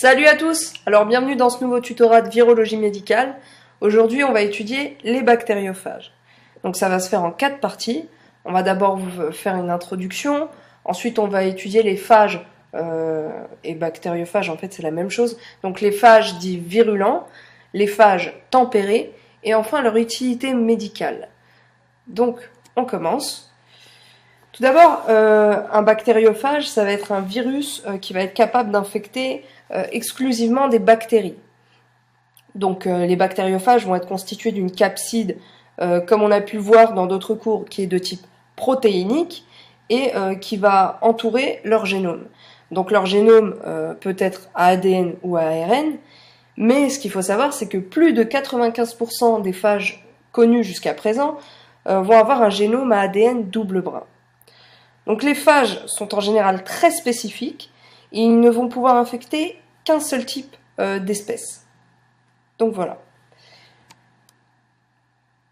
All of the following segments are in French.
Salut à tous! Alors bienvenue dans ce nouveau tutorat de virologie médicale. Aujourd'hui on va étudier les bactériophages. Donc ça va se faire en 4 parties. On va d'abord vous faire une introduction, ensuite on va étudier les phages et bactériophages, en fait c'est la même chose. Donc les phages dits virulents, les phages tempérés et enfin leur utilité médicale. Donc on commence. Tout d'abord, un bactériophage, ça va être un virus qui va être capable d'infecter exclusivement des bactéries. Donc les bactériophages vont être constitués d'une capside, comme on a pu le voir dans d'autres cours, qui est de type protéinique et qui va entourer leur génome. Donc leur génome peut être à ADN ou à ARN, mais ce qu'il faut savoir, c'est que plus de 95% des phages connus jusqu'à présent vont avoir un génome à ADN double brun. Donc les phages sont en général très spécifiques et ils ne vont pouvoir infecter qu'un seul type d'espèce. Donc voilà.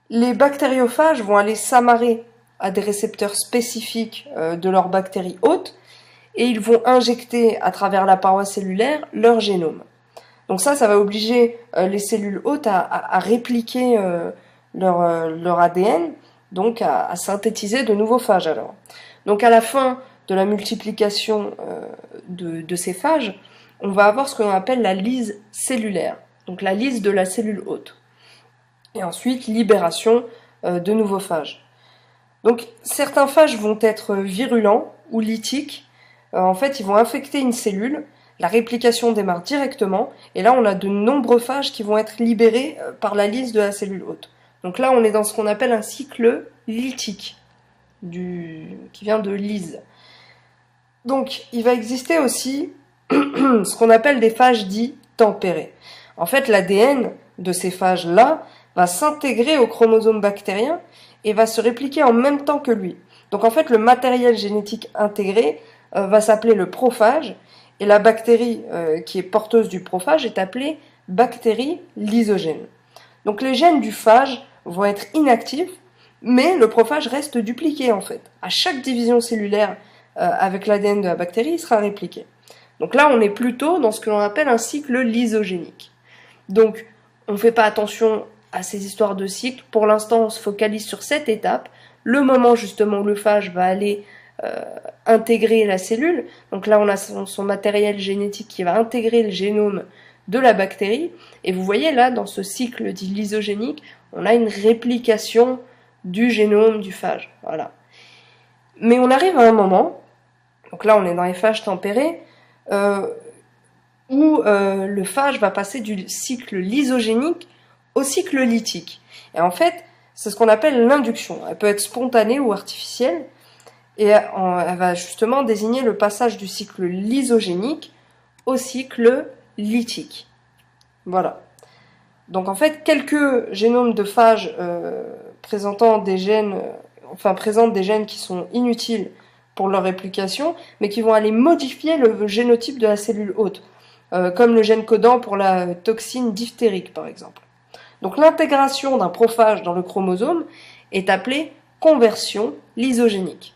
Les bactériophages vont aller s'amarrer à des récepteurs spécifiques de leurs bactéries hôtes et ils vont injecter à travers la paroi cellulaire leur génome. Donc ça va obliger les cellules hôtes à répliquer leur ADN, donc à synthétiser de nouveaux phages alors. Donc à la fin de la multiplication de ces phages, on va avoir ce qu'on appelle la lyse cellulaire, donc la lyse de la cellule hôte. Et ensuite, libération de nouveaux phages. Donc certains phages vont être virulents ou lytiques. En fait, ils vont infecter une cellule, la réplication démarre directement, et là on a de nombreux phages qui vont être libérés par la lyse de la cellule hôte. Donc là on est dans ce qu'on appelle un cycle lytique, qui vient de lyse. Donc il va exister aussi ce qu'on appelle des phages dits tempérés. En fait, l'ADN de ces phages-là va s'intégrer au chromosome bactérien et va se répliquer en même temps que lui. Donc en fait, le matériel génétique intégré va s'appeler le prophage, et la bactérie qui est porteuse du prophage est appelée bactérie lysogène. Donc les gènes du phage vont être inactifs, mais le prophage reste dupliqué en fait. À chaque division cellulaire avec l'ADN de la bactérie, il sera répliqué. Donc là, on est plutôt dans ce que l'on appelle un cycle lysogénique. Donc, on ne fait pas attention à ces histoires de cycle. Pour l'instant, on se focalise sur cette étape, le moment justement où le phage va aller intégrer la cellule. Donc là, on a son matériel génétique qui va intégrer le génome de la bactérie. Et vous voyez là, dans ce cycle dit lysogénique, on a une réplication du génome du phage. Voilà. Mais on arrive à un moment, donc là on est dans les phages tempérés, où le phage va passer du cycle lysogénique au cycle lytique. Et en fait, c'est ce qu'on appelle l'induction. Elle peut être spontanée ou artificielle, et elle va justement désigner le passage du cycle lysogénique au cycle lytique. Voilà. Donc en fait, quelques génomes de phages présentent des gènes qui sont inutiles pour leur réplication, mais qui vont aller modifier le génotype de la cellule hôte, comme le gène codant pour la toxine diphtérique par exemple. Donc l'intégration d'un prophage dans le chromosome est appelée conversion lysogénique.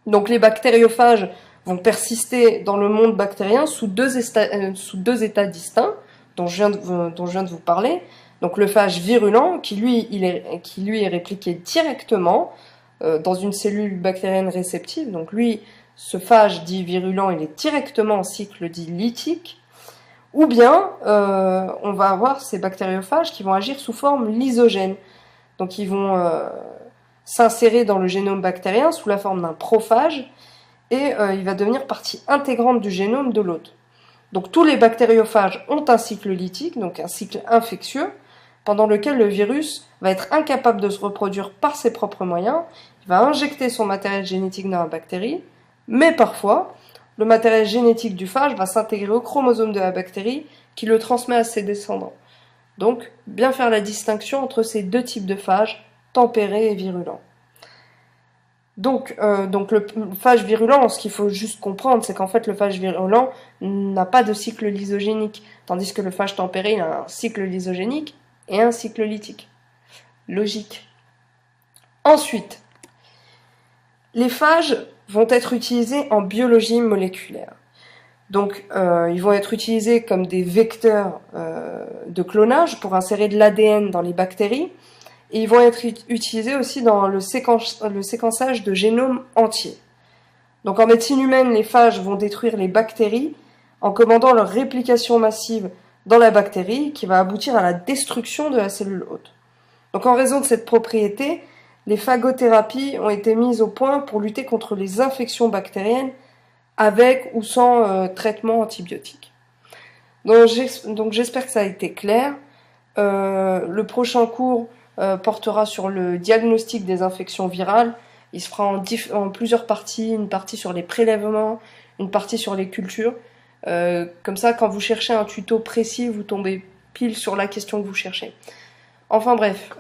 Donc les bactériophages vont persister dans le monde bactérien sous deux états distincts, dont je viens de vous parler. Donc le phage virulent, qui lui est répliqué directement dans une cellule bactérienne réceptive. Donc lui, ce phage dit virulent, il est directement en cycle dit lytique. Ou bien, on va avoir ces bactériophages qui vont agir sous forme lysogène. Donc ils vont s'insérer dans le génome bactérien sous la forme d'un prophage, et il va devenir partie intégrante du génome de l'hôte. Donc tous les bactériophages ont un cycle lytique, donc un cycle infectieux, pendant lequel le virus va être incapable de se reproduire par ses propres moyens. Il va injecter son matériel génétique dans la bactérie, mais parfois, le matériel génétique du phage va s'intégrer au chromosome de la bactérie qui le transmet à ses descendants. Donc, bien faire la distinction entre ces deux types de phages, tempérés et virulents. Donc le phage virulent, ce qu'il faut juste comprendre, c'est qu'en fait le phage virulent n'a pas de cycle lysogénique, tandis que le phage tempéré il a un cycle lysogénique et un cycle lytique. Logique. Ensuite, les phages vont être utilisés en biologie moléculaire. Donc, ils vont être utilisés comme des vecteurs de clonage pour insérer de l'ADN dans les bactéries. Et ils vont être utilisés aussi dans le séquençage de génomes entiers. Donc, en médecine humaine, les phages vont détruire les bactéries en commandant leur réplication massive dans la bactérie, qui va aboutir à la destruction de la cellule hôte. Donc, en raison de cette propriété, les phagothérapies ont été mises au point pour lutter contre les infections bactériennes avec ou sans traitement antibiotique. Donc j'espère que ça a été clair. Le prochain cours portera sur le diagnostic des infections virales. Il se fera en plusieurs parties, une partie sur les prélèvements, une partie sur les cultures. Comme ça, quand vous cherchez un tuto précis, vous tombez pile sur la question que vous cherchez. Enfin bref,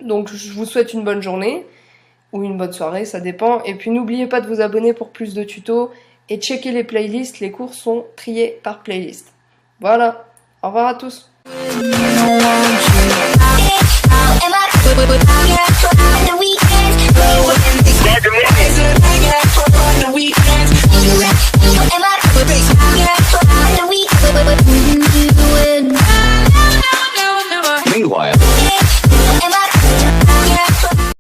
donc je vous souhaite une bonne journée, ou une bonne soirée, ça dépend. Et puis n'oubliez pas de vous abonner pour plus de tutos, et checker les playlists, les cours sont triés par playlist. Voilà, au revoir à tous.